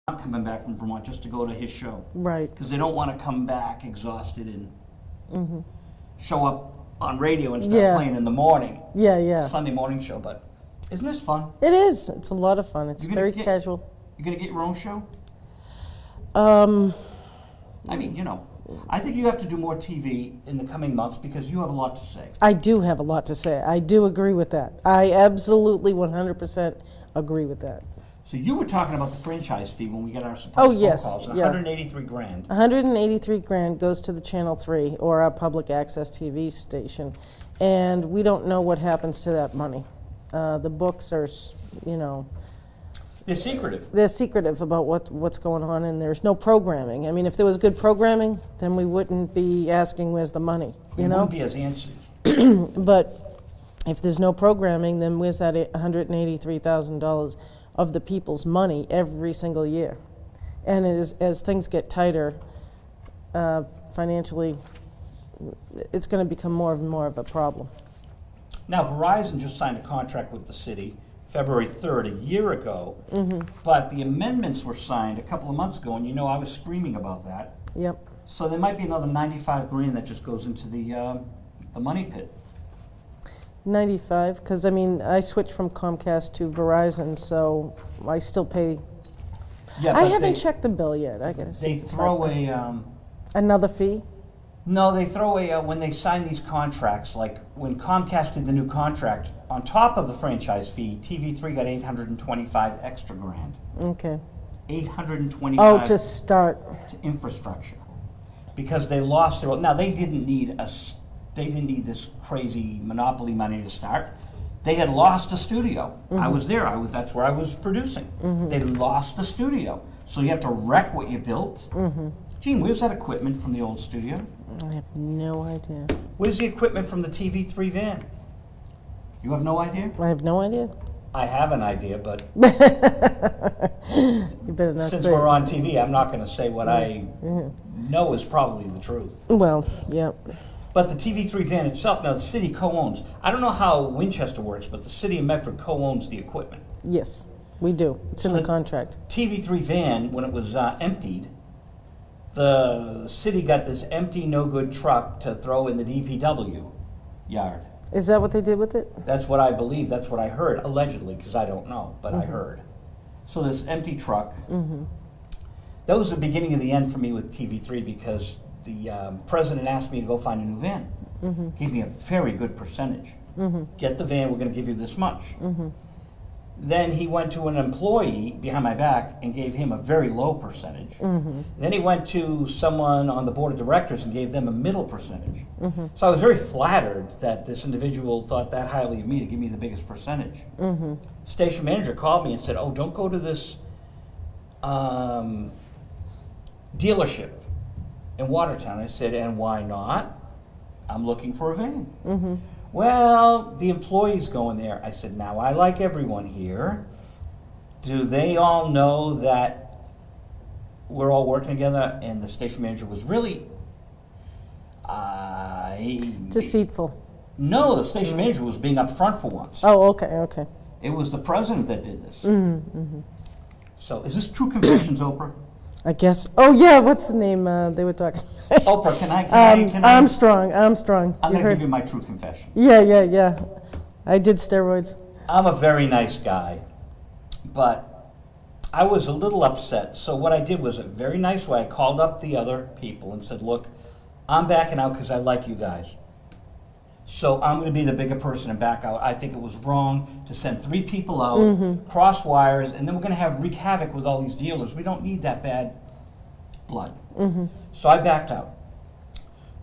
not coming back from Vermont just to go to his show. Right. Because they don't want to come back exhausted and show up on radio and start playing in the morning. Yeah, yeah. Sunday morning show, but isn't this fun? It is. It's a lot of fun. It's very casual. You're going to get your own show? I mean, you know, I think you have to do more TV in the coming months because you have a lot to say. I do have a lot to say. I do agree with that. I absolutely 100% agree with that. So you were talking about the franchise fee when we got our surprise phone calls. Yeah. 183 grand. 183 grand goes to the Channel 3 or our public access TV station, and we don't know what happens to that money. The books are, you know, they're secretive. They're secretive about what's going on, and there's no programming. I mean, if there was good programming, then we wouldn't be asking where's the money, you know? We wouldn't be as antsy. But if there's no programming, then where's that $183,000 of the people's money every single year? And as things get tighter financially, it's going to become more and more of a problem. Now, Verizon just signed a contract with the city February 3rd, a year ago, but the amendments were signed a couple of months ago, and you know I was screaming about that. Yep. So there might be another 95 grand that just goes into the money pit. 95, because I mean, I switched from Comcast to Verizon, so I still pay. Yeah, I haven't checked the bill yet. I gotta see. They throw a another fee. No, they throw a when they sign these contracts. Like when Comcast did the new contract, on top of the franchise fee, TV3 got 825 extra grand. Okay. 825. Oh, to start. To infrastructure, because they lost their. Now they didn't need They didn't need this crazy monopoly money to start. They had lost a studio. I was there. That's where I was producing. They lost a studio, so you have to wreck what you built. Jeanne, where's that equipment from the old studio? I have no idea. Where's the equipment from the TV3 van? You have no idea? I have no idea. I have an idea, but you better not since say we're on TV, I'm not going to say what I know is probably the truth. Well, yeah. But the TV3 van itself, now the city co-owns. I don't know how Winchester works, but the city of Medford co-owns the equipment. Yes, we do. It's in the contract. TV3 van, when it was emptied, the city got this empty, no-good truck to throw in the DPW yard. Is that what they did with it? That's what I believe. That's what I heard, allegedly, because I don't know, but I heard. So this empty truck, that was the beginning of the end for me with TV3 because the president asked me to go find a new van. Gave me a very good percentage. Get the van, we're going to give you this much. Then he went to an employee behind my back and gave him a very low percentage. Then he went to someone on the board of directors and gave them a middle percentage. So I was very flattered that this individual thought that highly of me to give me the biggest percentage. Station manager called me and said, "Oh, don't go to this dealership in Watertown." I said, "And why not? I'm looking for a van." "Well, the employee's going there." I said, "Now, I like everyone here. Do they all know that we're all working together?" And the station manager was really... Deceitful. No, the station manager was being upfront for once. Oh, okay, okay. It was the president that did this. So, is this True Confessions, Oprah? I guess. Oh, yeah, what's the name they were talking about? Oprah, can I? Armstrong. I'm going to give you my true confession. Yeah. I did steroids. I'm a very nice guy, but I was a little upset. So what I did was a very nice way. I called up the other people and said, "Look, I'm backing out because I like you guys. So I'm going to be the bigger person and back out. I think it was wrong to send 3 people out, cross wires, and then we're going to wreak havoc with all these dealers. We don't need that bad blood." So I backed out.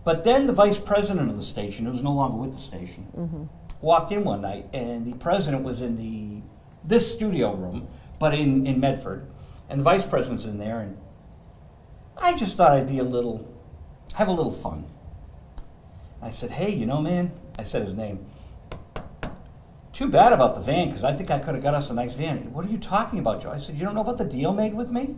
But then the vice president of the station, who was no longer with the station, walked in one night, and the president was in this studio room, but in Medford, and the vice president's in there, and I just thought I'd be have a little fun. I said, "Hey, you know, man," I said his name, too bad about the van, because I think I could have got us a nice van. What are you talking about, Joe? I said, you don't know about the deal made with me?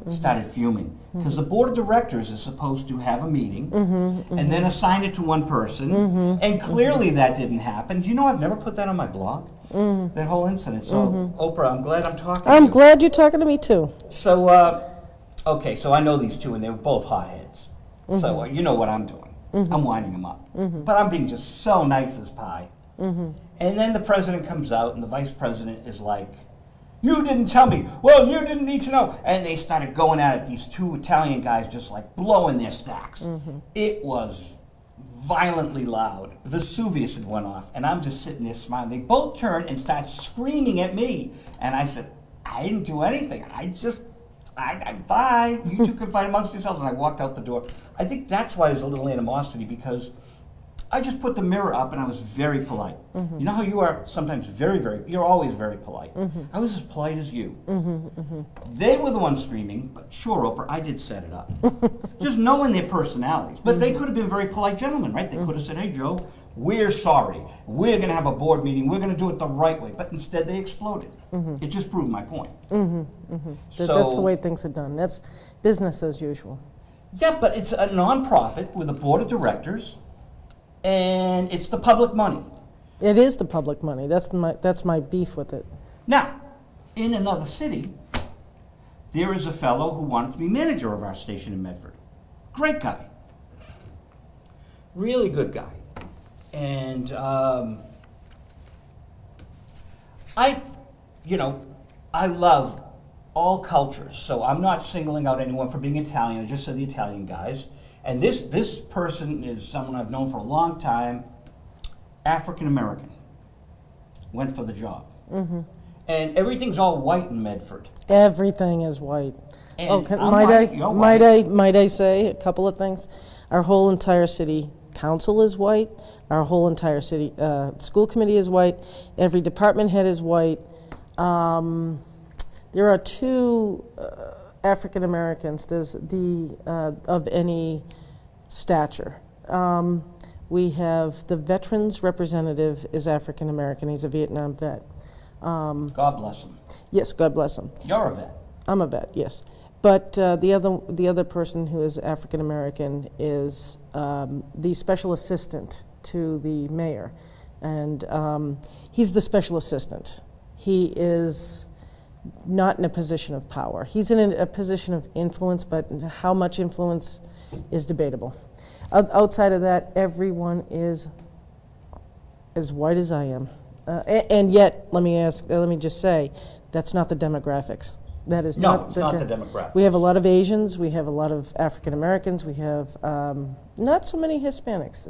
Started fuming. Because the board of directors is supposed to have a meeting and then assign it to one person, and clearly that didn't happen. Do you know I've never put that on my blog? That whole incident. So, Oprah, I'm glad I'm talking to you. I'm glad you're talking to me, too. So, okay, so I know these two, and they were both hotheads. So, you know what I'm doing. I'm winding them up. But I'm being just so nice as pie. And then the president comes out, and the vice president is like, you didn't tell me. Well, you didn't need to know. And they started going at it, these two Italian guys just like blowing their stacks. It was violently loud. Vesuvius had went off, and I'm just sitting there smiling. They both turned and started screaming at me. And I said, I didn't do anything. Bye. You two can fight amongst yourselves. And I walked out the door. I think that's why there's a little animosity, because I just put the mirror up and I was very polite. You know how you are sometimes you're always very polite. I was as polite as you. They were the ones screaming, but sure, Oprah, I did set it up. Just knowing their personalities. But they could have been very polite gentlemen, right? They could have said, hey, Joe, we're sorry. We're going to have a board meeting. We're going to do it the right way. But instead, they exploded. It just proved my point. So, that's the way things are done. That's business as usual. Yeah, but it's a nonprofit with a board of directors. And it's the public money. It is the public money. That's my beef with it. Now, in another city, there is a fellow who wanted to be manager of our station in Medford. Great guy. Really good guy. And I love all cultures, so I'm not singling out anyone for being Italian. I just said the Italian guys. And this person is someone I've known for a long time, African American, went for the job. And everything's all white in Medford. Everything is white. And might I say a couple of things? Our whole entire city council is white. Our whole entire city school committee is white. Every department head is white. There are two African Americans. There's of any stature. We have the veterans representative is African American. He's a Vietnam vet. God bless him. Yes, God bless him. You're a vet. I'm a vet, yes. But the other person who is African American is the special assistant to the mayor, and he's the special assistant. He is not in a position of power. He's in a position of influence, but how much influence is debatable. Outside of that, everyone is as white as I am. And yet, let me just say, that's not the demographics. That is not the demographics. We have a lot of Asians, we have a lot of African Americans, we have not so many Hispanics.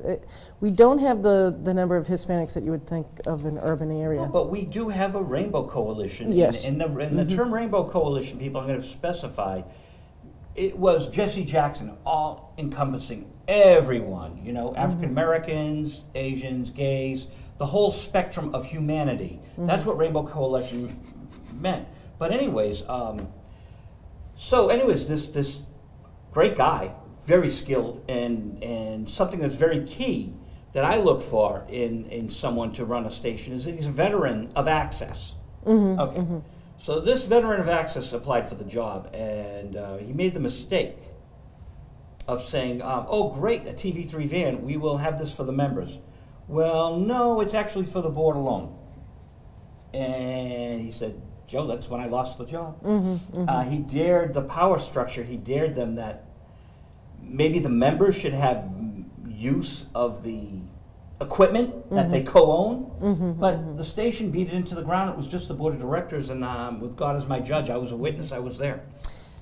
We don't have the number of Hispanics that you would think of an urban area. No, but we do have a rainbow coalition. Yes. And the term rainbow coalition, people, I'm going to specify, it was Jesse Jackson, all encompassing everyone, African Americans, Asians, gays, the whole spectrum of humanity. That's what rainbow coalition meant. But anyways, this great guy, very skilled, and something that's very key that I look for in someone to run a station is that he's a veteran of access. So this veteran of access applied for the job, and he made the mistake of saying, oh great, a TV3 van, we will have this for the members. Well, no, it's actually for the board alone. And he said, Joe, that's when I lost the job. He dared the power structure. He dared them that maybe the members should have use of the equipment that they co-own. But the station beat it into the ground. It was just the board of directors, and with God as my judge, I was a witness. I was there.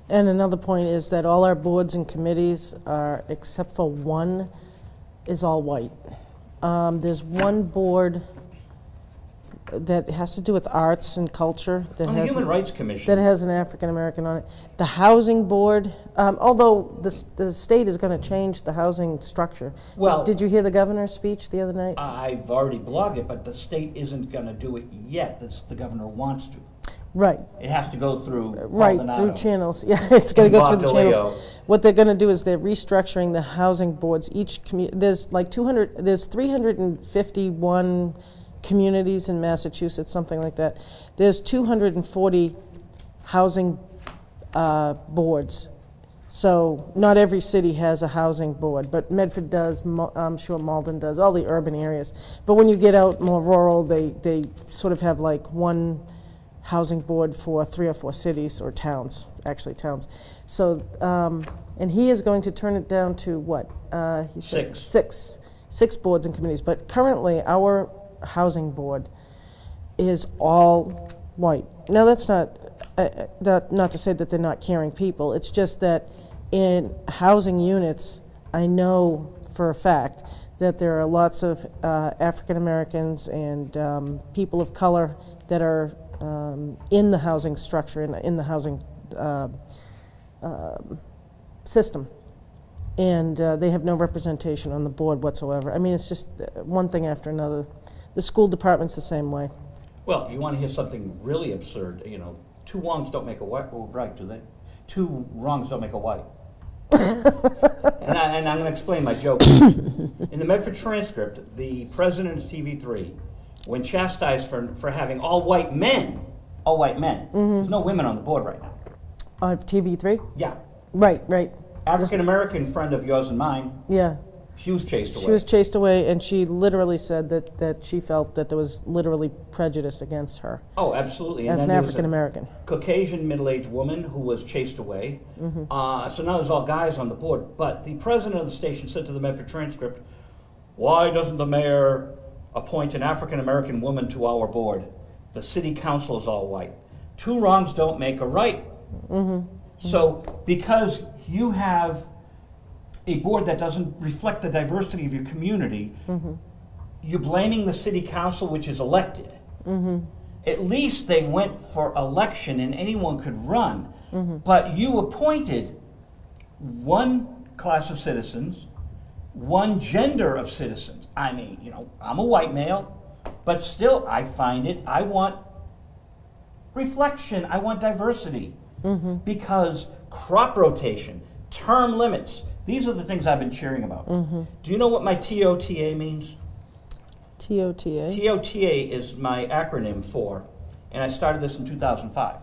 And another point is that all our boards and committees are, except for one, is all white. There's one board that has to do with arts and culture. That has Human Rights Commission. That has an African American on it. The housing board, although the state is going to change the housing structure. Well, did you hear the governor's speech the other night? I've already blogged it, but the state isn't going to do it yet. The governor wants to. Right. It has to go through through channels. Yeah, it's going to go through the channels. What they're going to do is they're restructuring the housing boards. There's like 351 communities in Massachusetts, something like that. There's 240 housing boards. So not every city has a housing board, but Medford does, I'm sure Malden does, all the urban areas. But when you get out more rural, they sort of have like one housing board for 3 or 4 cities or towns, actually towns. So, and he is going to turn it down to what? He said 6. 6 boards and committees. But currently, our housing board is all white. Now, that's not to say that they're not caring people. It's just that in housing units, I know for a fact that there are lots of African Americans and people of color that are in the housing structure, in the housing system. And they have no representation on the board whatsoever. I mean, it's just one thing after another. The school department's the same way. Well, you want to hear something really absurd, you know, 2 wrongs don't make a right, do they? 2 wrongs don't make a white. and I'm going to explain my joke. In the Medford transcript, the president of TV3, when chastised for having all white men, there's no women on the board right now. On TV3? Yeah. Right. African-American friend of yours and mine. Yeah. She was chased away. She was chased away, and she literally said that she felt that there was literally prejudice against her. Oh, absolutely. As an African-American. Caucasian middle-aged woman who was chased away. So now there's all guys on the board. But the president of the station said to the Medford transcript, "Why doesn't the mayor appoint an African-American woman to our board? The city council is all white." 2 wrongs don't make a right. So because you have a board that doesn't reflect the diversity of your community, you're blaming the city council, which is elected. At least they went for election and anyone could run. But you appointed 1 class of citizens, 1 gender of citizens. I mean, you know, I'm a white male, but still I want reflection, I want diversity. Because crop rotation, term limits, these are the things I've been cheering about. Do you know what my TOTA means? TOTA? TOTA is my acronym for, and I started this in 2005.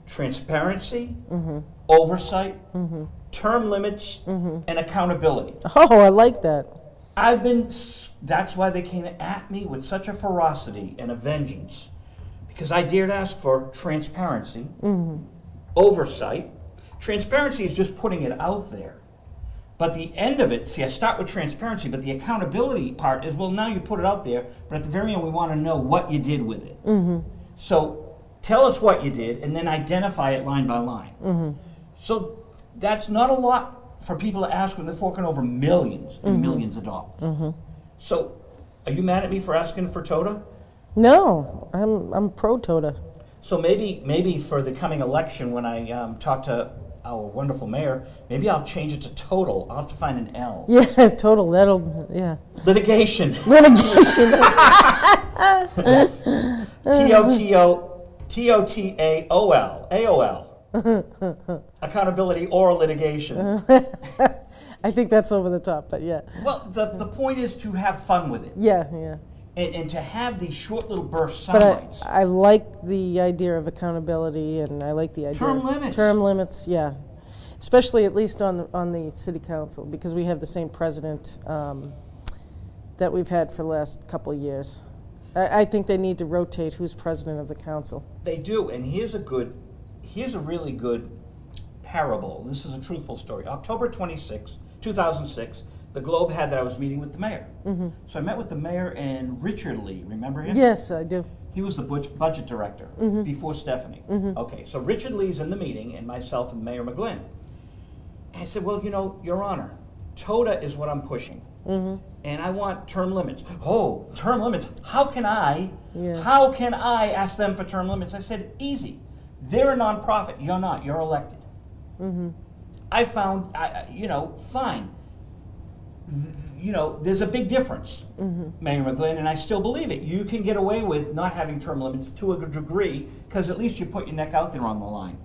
Transparency, oversight, term limits, and accountability. Oh, I like that. That's why they came at me with such a ferocity and a vengeance. Because I dared ask for transparency, oversight. Transparency is just putting it out there. But the end of it, see, I start with transparency, but the accountability part is, well, now you put it out there, but at the very end we want to know what you did with it. So tell us what you did, and then identify it line by line. So that's not a lot for people to ask when they're forking over millions and millions of dollars. So are you mad at me for asking for TOTA? No, I'm pro TOTA. So maybe for the coming election, when I talk to our wonderful mayor, maybe I'll change it to total. I'll have to find an L. Yeah, total. Yeah. Litigation. Litigation. TOTAOL. AOL. Accountability or litigation. I think that's over the top, but yeah. Well, the point is to have fun with it. Yeah. And to have these short little burst But soundbites. I like the idea of accountability, and I like the idea Term of limits. Term limits, yeah. Especially at least on the city council, because we have the same president that we've had for the last couple of years. I think they need to rotate who's president of the council. They do, and here's a really good parable. This is a truthful story. October 26, 2006. The Globe had that I was meeting with the mayor. So I met with the mayor and Richard Lee, remember him? Yes, I do. He was the budget director before Stephanie. Okay, so Richard Lee's in the meeting, and myself and Mayor McGlynn. And I said, well, you know, Your Honor, TOTA is what I'm pushing. And I want term limits. Oh, term limits. How can I ask them for term limits? I said, easy. They're a nonprofit. You're not. You're elected. I found, fine. You know, there's a big difference, Mayor McGlynn, and I still believe it. You can get away with not having term limits to a degree, because at least you put your neck out there on the line.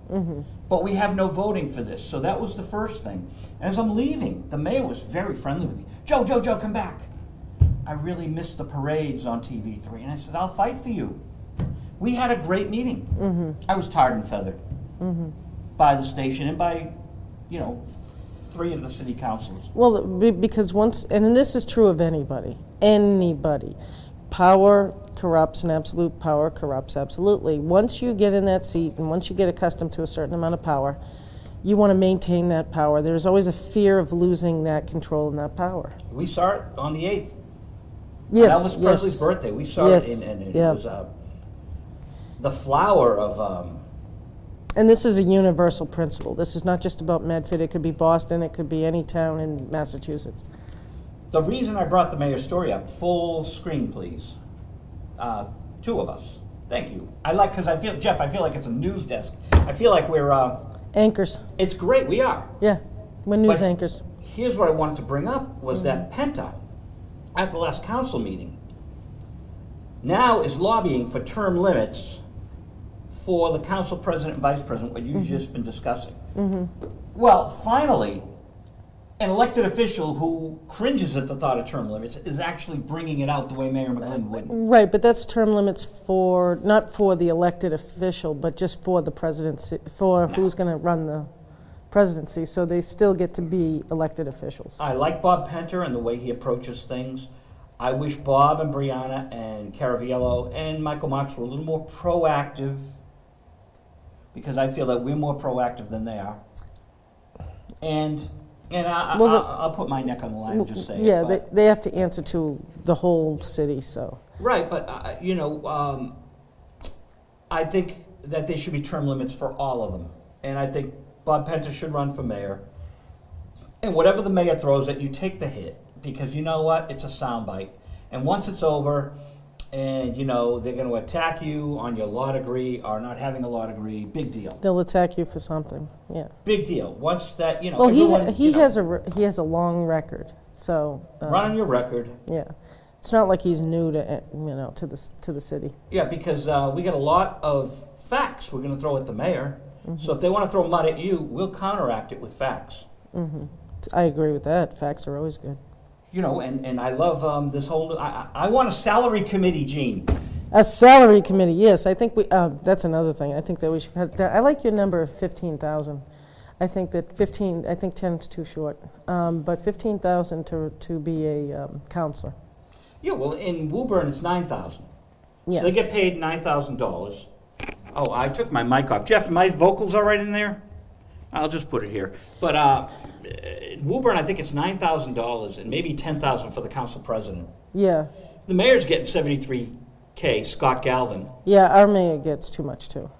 But we have no voting for this, so that was the first thing. And as I'm leaving, the mayor was very friendly with me. Joe, come back. I really miss the parades on TV3. And I said, I'll fight for you. We had a great meeting. I was tarred and feathered by the station and by, 3 of the city councilors. Well, because once, and this is true of anybody, power corrupts and absolute power corrupts absolutely. Once you get in that seat and once you get accustomed to a certain amount of power, you want to maintain that power. There's always a fear of losing that control and that power. We saw it on the 8th. Yes, on Elvis Presley's birthday. We saw it, and it was the flower of... and this is a universal principle. This is not just about Medford. It could be Boston. It could be any town in Massachusetts. The reason I brought the mayor's story up, full screen, please. 2 of us. Thank you. Because I feel, Jeff, I feel like it's a news desk. I feel like we're... anchors. It's great. We are. Yeah, we're news anchors. Here's what I wanted to bring up was that Penta, at the last council meeting, now is lobbying for term limits for the council president and vice president, what you've just been discussing. Well, finally, an elected official who cringes at the thought of term limits is actually bringing it out the way Mayor McGlynn wouldn't. Right, but that's term limits for, not for the elected official, but just for the presidency, for who's going to run the presidency, so they still get to be elected officials. I like Bob Penter and the way he approaches things. I wish Bob and Brianna and Caraviello and Michael Marks were a little more proactive, because I feel that we're more proactive than they are. And I'll put my neck on the line and just say yeah, it. they have to answer to the whole city, so. Right, but, I think that there should be term limits for all of them. And I think Bob Penta should run for mayor. And whatever the mayor throws at you, take the hit. Because you know what? It's a soundbite. And once it's over, and, they're going to attack you on your law degree or not having a law degree, big deal. They'll attack you for something, yeah. Big deal. Once that, well, he has a long record, so. Run on your record. Yeah. It's not like he's new to, to the city. Yeah, because we got a lot of facts we're going to throw at the mayor. So if they want to throw mud at you, we'll counteract it with facts. I agree with that. Facts are always good. And I love this whole, I want a salary committee, Jeanne. A salary committee, yes. I think that's another thing. I think that we should have, I like your number of 15,000. I think that 10 is too short. But 15,000 to be a counselor. Yeah, well, in Woburn, it's 9,000. Yeah. So they get paid $9,000. Oh, I took my mic off. Jeff, my vocals all right in there? I'll just put it here. But Woburn, I think it's $9,000 and maybe $10,000 for the council president. Yeah. The mayor's getting $73K, Scott Galvin. Yeah, our mayor gets too much too.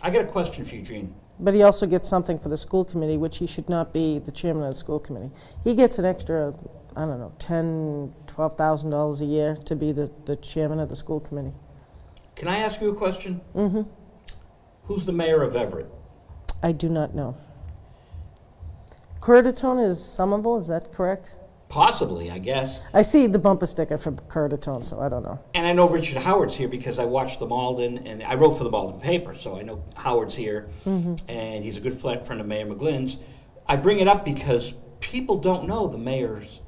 I got a question for you, Jeanne. But he also gets something for the school committee, which he should not be the chairman of the school committee. He gets an extra, I don't know, $10,000, $12,000 a year to be the chairman of the school committee. Can I ask you a question? Who's the mayor of Everett? I do not know. Curtatone is Somerville, is that correct? Possibly, I guess. I see the bumper sticker for Curtatone, so I don't know. And I know Richard Howard's here because I watched the Malden, and I wrote for the Malden paper, so I know Howard's here, and he's a good friend of Mayor McGlynn's. I bring it up because people don't know the mayors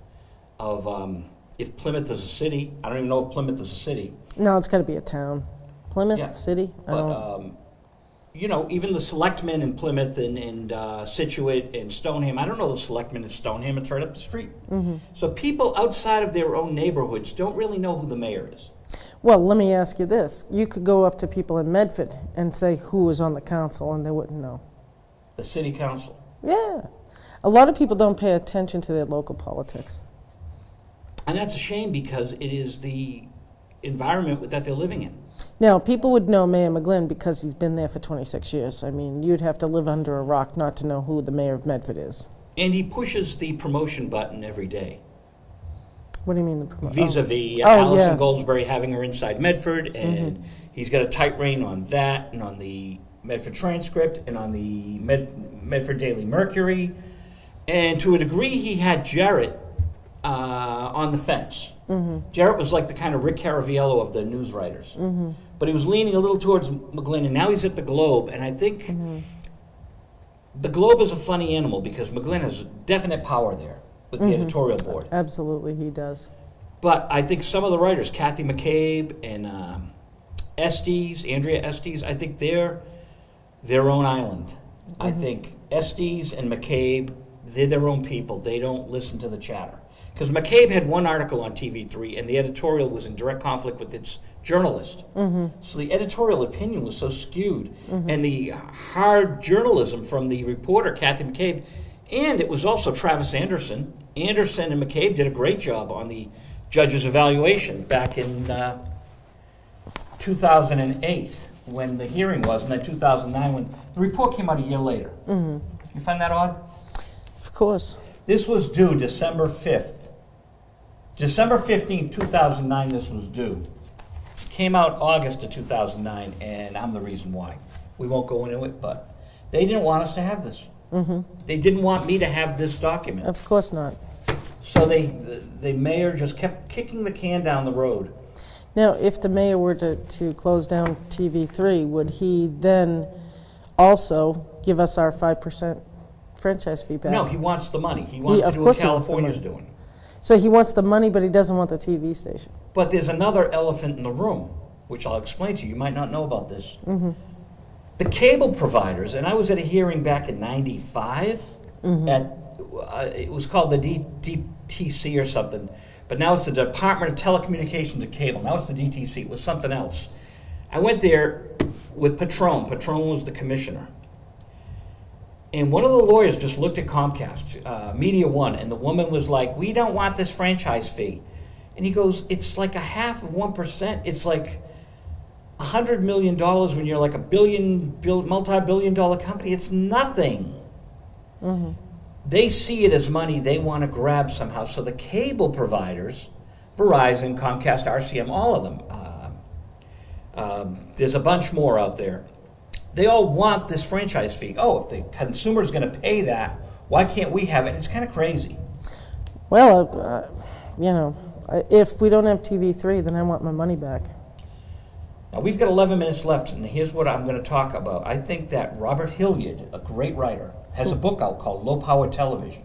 of, if Plymouth is a city. I don't even know if Plymouth is a city. No, it's got to be a town. Plymouth City? But, even the selectmen in Plymouth and Situate and Stoneham, I don't know the selectmen in Stoneham, it's right up the street. So people outside of their own neighborhoods don't really know who the mayor is. Well, let me ask you this. You could go up to people in Medford and say who is on the council and they wouldn't know. The city council. Yeah. A lot of people don't pay attention to their local politics. And that's a shame because it is the environment that they're living in. Now, people would know Mayor McGlynn because he's been there for 26 years. I mean, you'd have to live under a rock not to know who the mayor of Medford is. And he pushes the promotion button every day. What do you mean the promotion? Vis-a-vis Allison Goldsberry having her inside Medford, and he's got a tight rein on that, and on the Medford Transcript, and on the Medford Daily Mercury. And to a degree, he had Jarrett on the fence. Jarrett was like the kind of Rick Caraviello of the news writers. But he was leaning a little towards McGlynn, and now he's at the Globe. And I think the Globe is a funny animal because McGlynn has definite power there with the editorial board. Absolutely, he does. But I think some of the writers, Kathy McCabe and Andrea Estes, I think they're their own island. I think Estes and McCabe, they're their own people. They don't listen to the chatter. Because McCabe had one article on TV3, and the editorial was in direct conflict with its journalist. So the editorial opinion was so skewed. And the hard journalism from the reporter, Kathy McCabe, and it was also Travis Anderson. Anderson and McCabe did a great job on the judge's evaluation back in 2008 when the hearing was, and then 2009 when the report came out a year later. You find that odd? Of course. This was due December 5th. December 15th, 2009, this was due. Came out August of 2009, and I'm the reason why. We won't go into it, but they didn't want us to have this. They didn't want me to have this document. Of course not. So the mayor just kept kicking the can down the road. Now, if the mayor were to close down TV3, would he then also give us our 5% franchise fee back? No, he wants the money. He wants to do what California's doing. So he wants the money, but he doesn't want the TV station. But there's another elephant in the room, which I'll explain to you. You might not know about this. The cable providers, and I was at a hearing back in '95 at it was called the DTC or something, but now it's the Department of Telecommunications and Cable. Now it's the DTC. It was something else. I went there with Patron. Patron was the commissioner. And one of the lawyers just looked at Comcast, Media One, and the woman was like, "We don't want this franchise fee." And he goes, "It's like 0.5%. It's like $100 million when you're like a multi-billion-dollar company. It's nothing." They see it as money they want to grab somehow. So the cable providers, Verizon, Comcast, RCM, all of them, there's a bunch more out there. They all want this franchise fee. Oh, if the consumer's going to pay that, why can't we have it? And it's kind of crazy. Well, you know, if we don't have TV3, then I want my money back. Now, we've got 11 minutes left, and here's what I'm going to talk about. I think that Robert Hilliard, a great writer, has a book out called Low Power Television.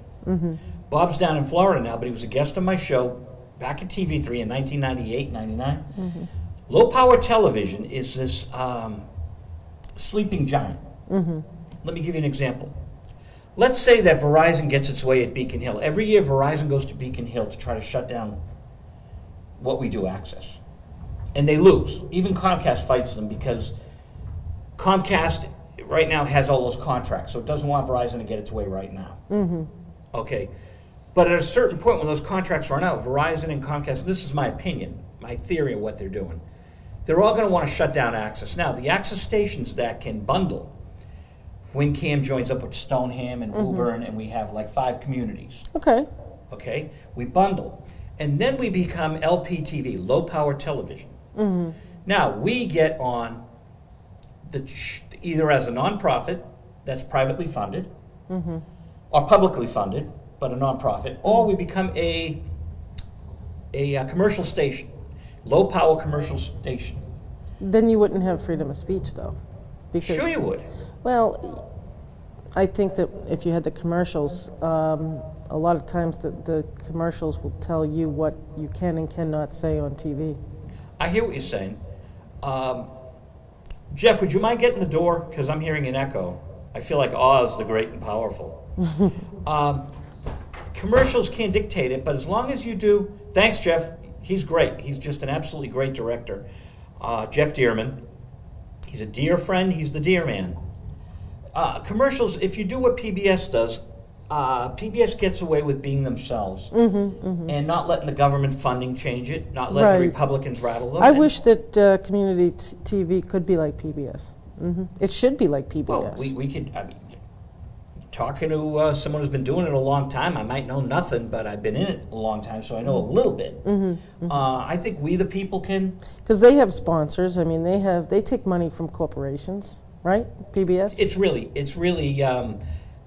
Bob's down in Florida now, but he was a guest on my show back at TV3 in 1998, 99. Low Power Television is this sleeping giant. Let me give you an example. Let's say that Verizon gets its way at Beacon Hill. Every year, Verizon goes to Beacon Hill to try to shut down what we do access. And they lose. Even Comcast fights them because Comcast right now has all those contracts, so it doesn't want Verizon to get its way right now. Okay. But at a certain point when those contracts run out, Verizon and Comcast, this is my opinion, my theory of what they're doing, they're all going to want to shut down access. Now, the access stations that can bundle, WinCAM joins up with Stoneham and Woburn, and we have like 5 communities. Okay? We bundle. And then we become LPTV, low power television. Now, we get on either as a nonprofit that's privately funded, or publicly funded, but a nonprofit, or we become a commercial station, low power commercial station. Then you wouldn't have freedom of speech, though. Because, sure you would. Well, I think that if you had the commercials, a lot of times the commercials will tell you what you can and cannot say on TV. I hear what you're saying. Jeff, would you mind getting the door? Because I'm hearing an echo. I feel like Oz, the great and powerful. Commercials can't dictate it, but as long as you do... Thanks, Jeff. He's great. He's just an absolutely great director. Jeff Dearman. He's a dear friend. He's the dear man. Commercials, if you do what PBS does, PBS gets away with being themselves and not letting the government funding change it, not letting the Republicans rattle them. I wish that community TV could be like PBS. It should be like PBS. Well, we could, I mean, talking to someone who's been doing it a long time, I might know nothing, but I've been in it a long time, so I know a little bit. I think we the people can... Because they have sponsors. I mean, they take money from corporations, right? PBS? It's really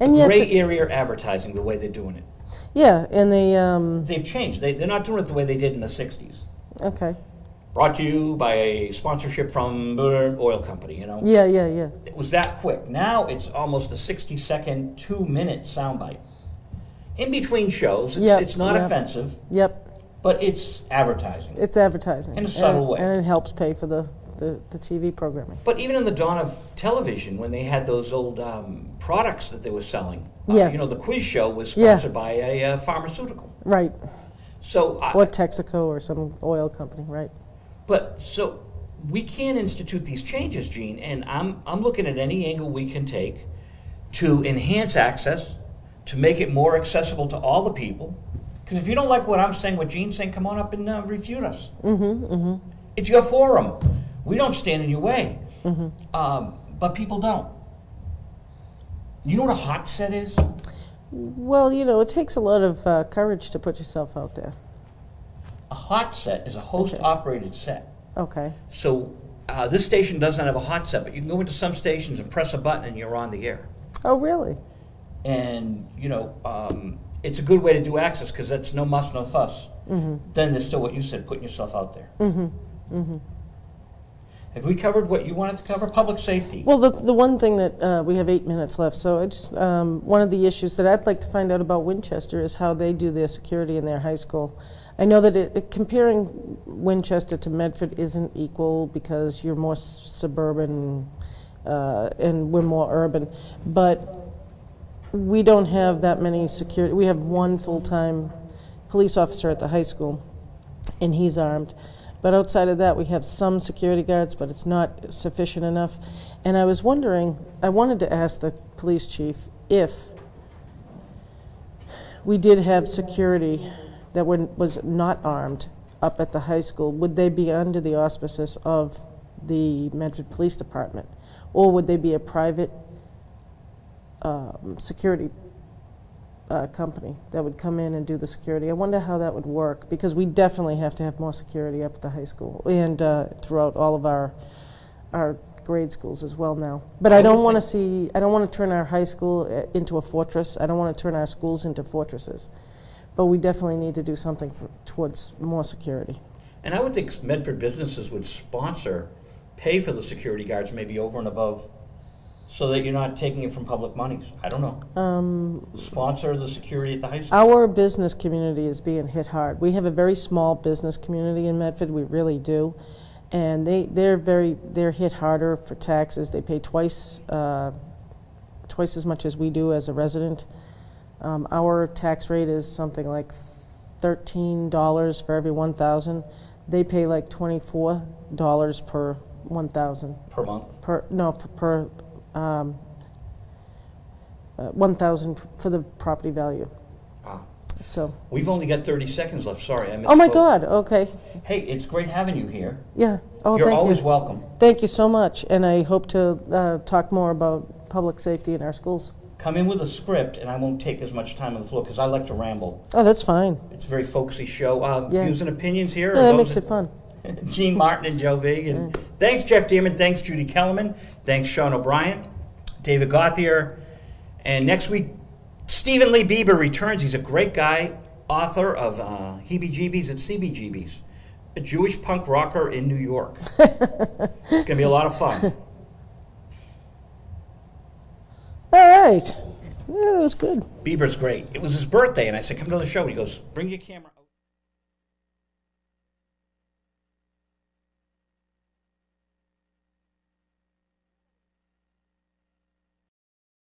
and gray area advertising, the way they're doing it. Yeah, and they've changed. They're not doing it the way they did in the 60s. Okay. Brought to you by a sponsorship from the oil company, you know? Yeah. It was that quick. Now it's almost a 60-second, 2-minute soundbite. In between shows, it's not offensive. But it's advertising. It's advertising. In a subtle way. And it helps pay for the TV programming. But even in the dawn of television, when they had those old products that they were selling, yes. You know, the quiz show was sponsored by a pharmaceutical. Right. So or Texaco or some oil company, right? But so we can institute these changes, Jeanne, and I'm looking at any angle we can take to enhance access, to make it more accessible to all the people. Because if you don't like what I'm saying, what Jeanne's saying, come on up and refute us. It's your forum. We don't stand in your way. But people don't. You know what a hot set is? Well, you know, it takes a lot of courage to put yourself out there. A hot set is a host-operated set. Okay. So this station doesn't have a hot set, but you can go into some stations and press a button and you're on the air. Oh, really? And, you know, it's a good way to do access because that's no muss, no fuss. Then there's still what you said, putting yourself out there. Have we covered what you wanted to cover? Public safety. Well, the one thing that we have 8 minutes left, so I just one of the issues that I'd like to find out about Winchester is how they do their security in their high school. I know that comparing Winchester to Medford isn't equal because you're more suburban and we're more urban, but we don't have that many security. We have one full-time police officer at the high school, and he's armed. But outside of that, we have some security guards, but it's not sufficient enough. And I was wondering, I wanted to ask the police chief if we did have security that was not armed up at the high school, would they be under the auspices of the Medford Police Department? Or would they be a private security company that would come in and do the security? I wonder how that would work, because we definitely have to have more security up at the high school and throughout all of our grade schools as well now. But I don't want to turn our high school into a fortress. I don't want to turn our schools into fortresses. But we definitely need to do something towards more security. And I would think Medford businesses would pay for the security guards maybe over and above, so that you're not taking it from public monies. I don't know. Sponsor the security at the high school. Our business community is being hit hard. We have a very small business community in Medford. We really do, and they're hit harder for taxes. They pay twice as much as we do as a resident. Our tax rate is something like $13 for every 1,000. They pay like $24 per 1,000 per month. Per 1,000 for the property value. So we've only got 30 seconds left. Sorry, I missed. Oh my God. Okay. Hey, it's great having you here. Yeah. Oh, you're thank always you. welcome. Thank you so much, and I hope to talk more about public safety in our schools. Come in with a script, and I won't take as much time on the floor because I like to ramble. Oh, that's fine. It's a very folksy show. Yeah. Views and opinions here. Yeah, that makes it fun. Jeanne Martin and Joe Vig. And thanks, Jeff Dearman. Thanks, Judy Kellerman. Thanks, Sean O'Brien. David Gauthier. And next week, Stephen Lee Bieber returns. He's a great guy, author of Heebie-Jeebies and CBGBs, a Jewish punk rocker in New York. It's going to be a lot of fun. All right. Yeah, that was good. Bieber's great. It was his birthday, and I said, come to the show. And he goes, bring your camera.